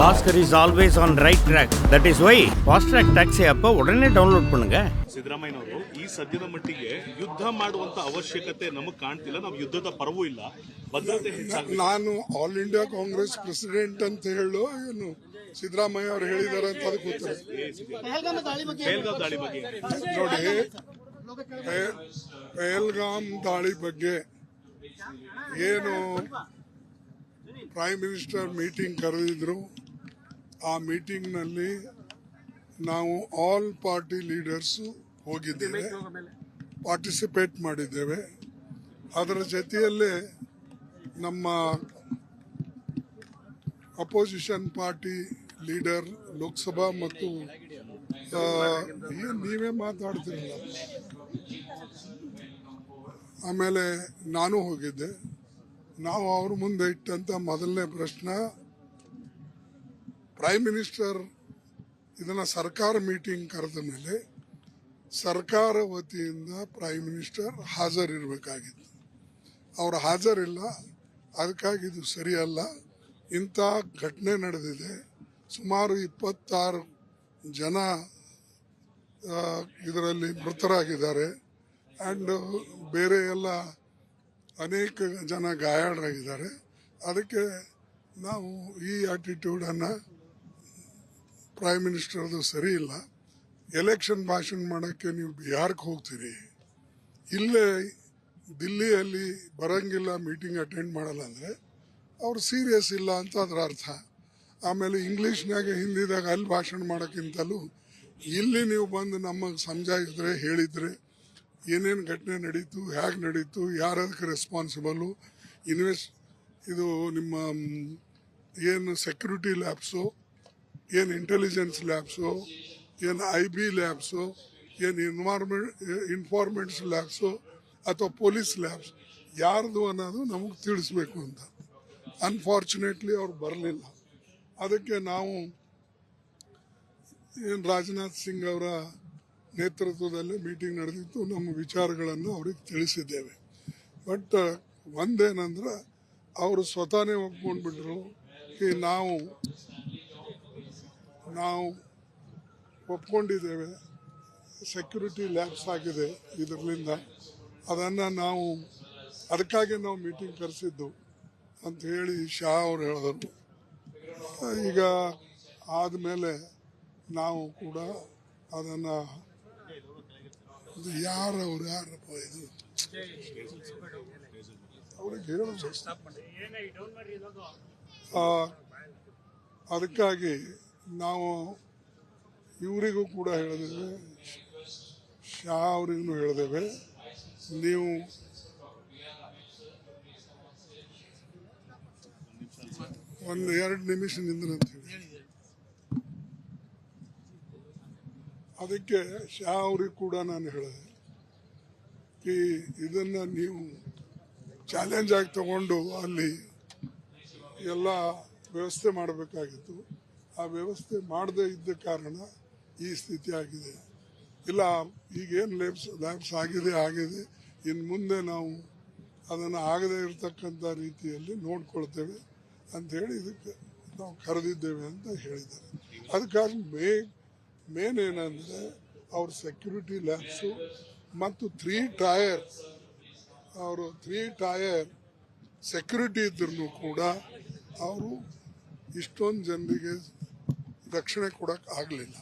Oscar is always on right track. That is why Fast Track Taxi app உடனே download பண்ணுங்க. ಸಿದ್ದರಾಮಯ್ಯನವರು ಈ ಸದ್ಯದ ಮಟ್ಟಿಗೆ ಯುದ್ಧ ಮಾಡುವಂತ ಅವಶ್ಯಕತೆ ನಮಗೆ ಕಾಣ್ತಿಲ್ಲ. ನಾವು ಯುದ್ಧದ ಪರವೂ ಇಲ್ಲ, ಭದ್ರತೆ ಹೆಚ್ಚಾಗಬೇಕು. ನಾನು ಆಲ್ ಇಂಡಿಯಾ ಕಾಂಗ್ರೆಸ್ ಪ್ರೆಸಿಡೆಂಟ್ ಅಂತ ಹೇಳೋ ಏನು ಸಿದ್ದರಾಮಯ್ಯ ಅವರು ಹೇಳಿದ್ದಾರೆ ಅಂತ ಅದಕ್ಕೆ ಉತ್ತರ. ಪಹಲ್ಗಾಮ್ ದಾಳಿ ಬಗ್ಗೆ ನೋಡಿ, ಪಹಲ್ಗಾಮ್ ದಾಳಿ ಬಗ್ಗೆ ಏನು ಪ್ರೈಮ್ ಮಿನಿಸ್ಟರ್ ಮೀಟಿಂಗ್ ಕರೆದಿದ್ರು, ಆ ಮೀಟಿಂಗ್ನಲ್ಲಿ ನಾವು ಆಲ್ ಪಾರ್ಟಿ ಲೀಡರ್ಸು ಹೋಗಿದ್ದೇವೆ, ಪಾರ್ಟಿಸಿಪೇಟ್ ಮಾಡಿದ್ದೇವೆ. ಅದರ ಜೊತೆಯಲ್ಲೇ ನಮ್ಮ ಅಪೋಸಿಷನ್ ಪಾರ್ಟಿ ಲೀಡರ್ ಲೋಕಸಭಾ ಮತ್ತು ನೀವೇ ಮಾತಾಡ್ತಿರಲ್ಲ, ಆಮೇಲೆ ನಾನು ಹೋಗಿದ್ದೆ. ನಾವು ಅವ್ರ ಮುಂದೆ ಇಟ್ಟಂತ ಮೊದಲನೇ ಪ್ರಶ್ನೆ, ಪ್ರೈಮ್ ಮಿನಿಸ್ಟರ್ ಇದನ್ನ ಸರ್ಕಾರ ಮೀಟಿಂಗ್ ಕರೆದ ಮೇಲೆ ಸರ್ಕಾರ ವತಿಯಿಂದ ಪ್ರೈಮ್ ಮಿನಿಸ್ಟರ್ ಹಾಜರಿರಬೇಕಾಗಿತ್ತು. ಅವರು ಹಾಜರಿಲ್ಲ, ಅದಕ್ಕಾಗಿ ಇದು ಸರಿಯಲ್ಲ. ಇಂಥ ಘಟನೆ ನಡೆದಿದೆ. ಸುಮಾರು 26 ಜನ ಇದರಲ್ಲಿ ಮೃತರಾಗಿದ್ದಾರೆ ಆ್ಯಂಡ್ ಬೇರೆ ಎಲ್ಲ ಅನೇಕ ಜನ ಗಾಯಾಳರಾಗಿದ್ದಾರೆ. ಅದಕ್ಕೆ ನಾವು ಈ ಆಟಿಟ್ಯೂಡನ್ನು ಪ್ರೈಮ್ ಮಿನಿಸ್ಟರ್ದು ಸರಿ ಇಲ್ಲ. ಎಲೆಕ್ಷನ್ ಭಾಷಣ ಮಾಡೋಕ್ಕೆ ನೀವು ಬಿಹಾರಕ್ಕೆ ಹೋಗ್ತೀರಿ, ಇಲ್ಲೇ ದಿಲ್ಲಿಯಲ್ಲಿ ಬರಂಗಿಲ್ಲ, ಮೀಟಿಂಗ್ ಅಟೆಂಡ್ ಮಾಡಲ್ಲ ಅಂದರೆ ಅವ್ರು ಸೀರಿಯಸ್ ಇಲ್ಲ ಅಂತ ಅದರ ಅರ್ಥ. ಆಮೇಲೆ ಇಂಗ್ಲೀಷ್ನಾಗೆ ಹಿಂದಿದಾಗ ಅಲ್ಲಿ ಭಾಷಣ ಮಾಡೋಕ್ಕಿಂತಲೂ ಇಲ್ಲಿ ನೀವು ಬಂದು ನಮಗೆ ಸಮಜಾಯಿಸಿದ್ರೆ, ಹೇಳಿದರೆ ಏನೇನು ಘಟನೆ ನಡೀತು, ಹೇಗೆ ನಡೀತು, ಯಾರದಕ್ಕೆ ರೆಸ್ಪಾನ್ಸಿಬಲು, ಇದು ನಿಮ್ಮ ಏನು ಸೆಕ್ಯೂರಿಟಿ ಲ್ಯಾಬ್ಸು, ಏನು ಇಂಟೆಲಿಜೆನ್ಸ್ ಲ್ಯಾಬ್ಸು, ಏನು IB ಲ್ಯಾಬ್ಸು, ಏನು ಇನ್ಫಾರ್ಮೆಂಟ್ಸ್ ಲ್ಯಾಬ್ಸು ಅಥವಾ ಪೊಲೀಸ್ ಲ್ಯಾಬ್ಸ್ ಯಾರ್ದು ಅನ್ನೋದು ನಮಗೆ ತಿಳಿಸ್ಬೇಕು ಅಂತ. ಅನ್ಫಾರ್ಚುನೇಟ್ಲಿ ಅವ್ರು ಬರಲಿಲ್ಲ. ಅದಕ್ಕೆ ನಾವು ಏನು ರಾಜನಾಥ್ ಸಿಂಗ್ ಅವರ ನೇತೃತ್ವದಲ್ಲಿ ಮೀಟಿಂಗ್ ನಡೆದಿತ್ತು, ನಮ್ಮ ವಿಚಾರಗಳನ್ನು ಅವ್ರಿಗೆ ತಿಳಿಸಿದ್ದೇವೆ. ಬಟ್ ಒಂದೇನಂದ್ರೆ ಅವರು ಸ್ವತಃನೇ ಒಪ್ಕೊಂಡ್ಬಿಟ್ರು ಈ ನಾವು ಒಪ್ಕೊಂಡಿದ್ದೇವೆ, ಸೆಕ್ಯೂರಿಟಿ ಲ್ಯಾಬ್ಸ್ ಆಗಿದೆ ಇದರಿಂದ, ಅದನ್ನು ಅದಕ್ಕಾಗಿ ನಾವು ಮೀಟಿಂಗ್ ಕರೆಸಿದ್ದು ಅಂತ ಹೇಳಿ ಶಾ ಅವರು ಹೇಳಿದರು. ಈಗ ಆದಮೇಲೆ ನಾವು ಕೂಡ ಅದನ್ನು ಯಾರಪ್ಪ ಇದು ಅವ್ರಿಗೆ ಹೇಳೋದು, ಅದಕ್ಕಾಗಿ ನಾವು ಇವರಿಗೂ ಕೂಡ ಹೇಳಿದ್ದೇವೆ, ಶಾ ಅವರಿಗೂ ಹೇಳಿದ್ದೇವೆ, ನೀವು ಒಂದು 2 ನಿಮಿಷ ನಿಂದ್ರಂತ ಹೇಳಿ. ಅದಕ್ಕೆ ಶಾ ಅವ್ರಿಗೆ ಕೂಡ ನಾನು ಹೇಳಿದೆ, ಇದನ್ನು ನೀವು ಚಾಲೆಂಜ್ ಆಗಿ ತಗೊಂಡು ಅಲ್ಲಿ ಎಲ್ಲ ವ್ಯವಸ್ಥೆ ಮಾಡಬೇಕಾಗಿತ್ತು. ಆ ವ್ಯವಸ್ಥೆ ಮಾಡದೇ ಇದ್ದ ಕಾರಣ ಈ ಸ್ಥಿತಿ ಆಗಿದೆ. ಇಲ್ಲ, ಈಗೇನು ಲ್ಯಾಬ್ಸ್ ಆಗಿದೆ, ಇನ್ನು ಮುಂದೆ ನಾವು ಅದನ್ನು ಆಗದೇ ಇರತಕ್ಕಂಥ ರೀತಿಯಲ್ಲಿ ನೋಡ್ಕೊಳ್ತೇವೆ ಅಂಥೇಳಿ ಇದಕ್ಕೆ ನಾವು ಕರೆದಿದ್ದೇವೆ ಅಂತ ಹೇಳಿದ್ದಾರೆ. ಅದಕ್ಕಾಗಿ ಮೇನ್ ಏನಂದರೆ ಅವ್ರ ಸೆಕ್ಯೂರಿಟಿ ಲ್ಯಾಬ್ಸು ಮತ್ತು 3 ಟೈರ್ ಸೆಕ್ಯೂರಿಟಿ ಇದ್ರೂ ಕೂಡ ಅವರು ಇಷ್ಟೊಂದು ಜನರಿಗೆ ರಕ್ಷಣೆ ಕೊಡೋಕೆ ಆಗಲಿಲ್ಲ.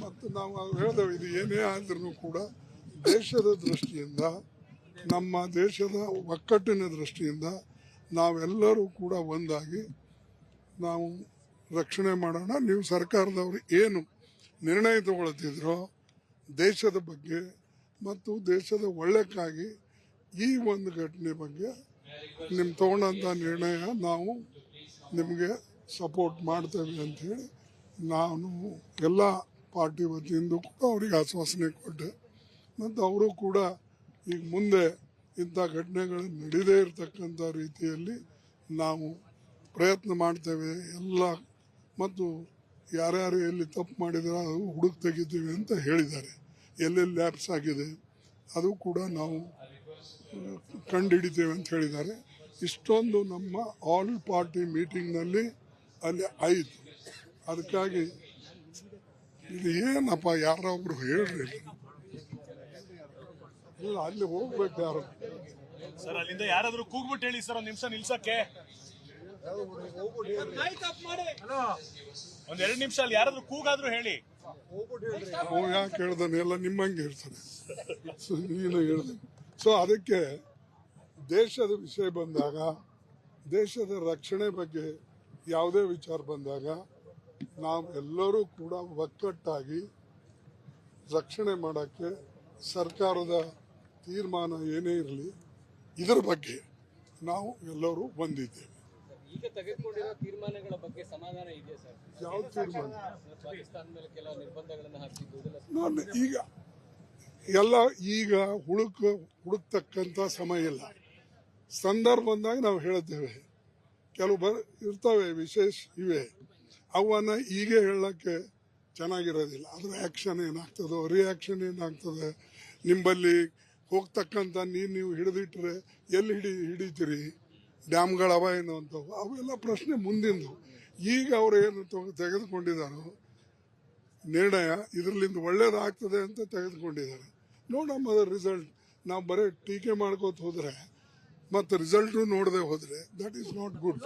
ಮತ್ತು ನಾವು ಹೇಳಿದೆವು, ಇದು ಏನೇ ಆದ್ರೂ ಕೂಡ ದೇಶದ ದೃಷ್ಟಿಯಿಂದ, ನಮ್ಮ ದೇಶದ ಒಕ್ಕಟ್ಟಿನ ದೃಷ್ಟಿಯಿಂದ ನಾವೆಲ್ಲರೂ ಕೂಡ ಒಂದಾಗಿ ನಾವು ರಕ್ಷಣೆ ಮಾಡೋಣ. ನೀವು ಸರ್ಕಾರದವರು ಏನು ನಿರ್ಣಯ ತಗೊಳ್ತಿದ್ರೋ ದೇಶದ ಬಗ್ಗೆ ಮತ್ತು ದೇಶದ ಒಳ್ಳೆಕ್ಕಾಗಿ, ಈ ಒಂದು ಘಟನೆ ಬಗ್ಗೆ ನಿಮ್ಮ ತಗೊಂಡಂಥ ನಿರ್ಣಯ ನಾವು ನಿಮಗೆ ಸಪೋರ್ಟ್ ಮಾಡ್ತೇವೆ ಅಂಥೇಳಿ ನಾನು ಎಲ್ಲ ಪಾರ್ಟಿ ವತಿಯಿಂದ ಕೂಡ ಅವರಿಗೆ ಆಶ್ವಾಸನೆ ಕೊಟ್ಟೆ. ಮತ್ತು ಅವರು ಕೂಡ ಈಗ ಮುಂದೆ ಇಂಥ ಘಟನೆಗಳು ನಡೀದೇ ಇರತಕ್ಕಂಥ ರೀತಿಯಲ್ಲಿ ನಾವು ಪ್ರಯತ್ನ ಮಾಡ್ತೇವೆ ಎಲ್ಲ, ಮತ್ತು ಯಾರ್ಯಾರು ಎಲ್ಲಿ ತಪ್ಪು ಮಾಡಿದ್ರೆ ಅದು ಹುಡುಕಿ ತೆಗಿತೀವಿ ಅಂತ ಹೇಳಿದ್ದಾರೆ. ಎಲ್ಲೆಲ್ಲಿ ಲ್ಯಾಬ್ಸ್ ಆಗಿದೆ ಅದು ಕೂಡ ನಾವು ಕಂಡುಹಿಡಿತೇವೆ ಅಂತ ಹೇಳಿದ್ದಾರೆ. ಇಷ್ಟೊಂದು ನಮ್ಮ ಆಲ್ ಪಾರ್ಟಿ ಮೀಟಿಂಗ್ನಲ್ಲಿ ಅಲ್ಲಿ ಆಯಿತು. ಅದಕ್ಕಾಗಿ ಇದು ಏನಪ್ಪ ಯಾರೊಬ್ರು ಹೇಳ್ರಿ, ಇಲ್ಲ ಅಲ್ಲಿ ಹೋಗ್ಬೇಕು ಯಾರು. ಸರ್ ಅಲ್ಲಿಂದ ಯಾರಾದ್ರೂ ಕೂಗ್ಬಿಟ್ಟು ಹೇಳಿ ಸರ್, ಒಂದ್ ನಿಮಿಷ ನಿಲ್ಸಕ್ಕೆ. ಒಂದ್ 2 ನಿಮಿಷ ಅಲ್ಲಿ ಯಾರಾದ್ರೂ ಕೂಗಾದ್ರೂ ಹೇಳಿ. ಅವ ಯಾಕೆ ಹೇಳ್ದಾನೆ, ಎಲ್ಲ ನಿಮ್ಮಂಗೆ ಇರ್ತಾನೆ. ಸೊ ನೀನು ಹೇಳ್ದೆ. ಸೊ ಅದಕ್ಕೆ ದೇಶದ ವಿಷಯ ಬಂದಾಗ, ದೇಶದ ರಕ್ಷಣೆ ಬಗ್ಗೆ ಯಾವುದೇ ವಿಚಾರ ಬಂದಾಗ ನಾವೆಲ್ಲರೂ ಕೂಡ ಒಗ್ಗಟ್ಟಾಗಿ ರಕ್ಷಣೆ ಮಾಡೋಕ್ಕೆ ಸರ್ಕಾರದ ತೀರ್ಮಾನ ಏನೇ ಇರಲಿ ಇದರ ಬಗ್ಗೆ ನಾವು ಎಲ್ಲರೂ ಬಂದಿದ್ದೇವೆ. ಈಗ ತೆಗೆದುಕೊಂಡಿರೋ ತೀರ್ಮಾನಗಳ ಬಗ್ಗೆ ಸಮಾಧಾನ ಇದೆಯಾ ಸರ್? ಯಾವ ತೀರ್ಮಾನ? ಪಾಕಿಸ್ತಾನ ಮೇಲೆ ಕೆಲವು ನಿರ್ಬಂಧಗಳನ್ನು ಹಾಕಿದ್ದು ನಾನು ಈಗ ಹುಡುಕ್ತಕ್ಕಂಥ ಸಮಯ ಇಲ್ಲ. ಸಂದರ್ಭ ಬಂದಾಗ ನಾವು ಹೇಳ್ತೇವೆ. ಕೆಲವು ಇರ್ತವೆ ವಿಶೇಷ ಇವೆ, ಅವನ್ನ ಈಗ ಹೇಳಕ್ಕೆ ಚೆನ್ನಾಗಿರೋದಿಲ್ಲ. ಅದ್ರ ಆ್ಯಕ್ಷನ್ ಏನಾಗ್ತದೋ, ರಿಯಾಕ್ಷನ್ ಏನಾಗ್ತದೆ, ನಿಂಬಲ್ಲಿ ಹೋಗ್ತಕ್ಕಂಥ ನೀವು ಹಿಡಿದಿಟ್ರೆ ಎಲ್ಲಿ ಹಿಡಿತೀರಿ, ಡ್ಯಾಮ್ಗಳವ ಏನು ಅಂತವು, ಅವೆಲ್ಲ ಪ್ರಶ್ನೆ ಮುಂದಿಂದು. ಈಗ ಅವ್ರು ಏನು ತೆಗೆದುಕೊಂಡಿದ್ದಾರೋ ನಿರ್ಣಯ ಇದರಲ್ಲಿಂದ ಒಳ್ಳೇದಾಗ್ತದೆ ಅಂತ ತೆಗೆದುಕೊಂಡಿದ್ದಾರೆ. ನೋಡಮ್ಮ ಅದರ ರಿಸಲ್ಟ್. ನಾವು ಬರೀ ಟೀಕೆ ಮಾಡ್ಕೋತ ಹೋದ್ರೆ ಮತ್ತು ರಿಸಲ್ಟು ನೋಡದೆ ಹೋದ್ರೆ ದಟ್ ಈಸ್ ನಾಟ್ ಗುಡ್.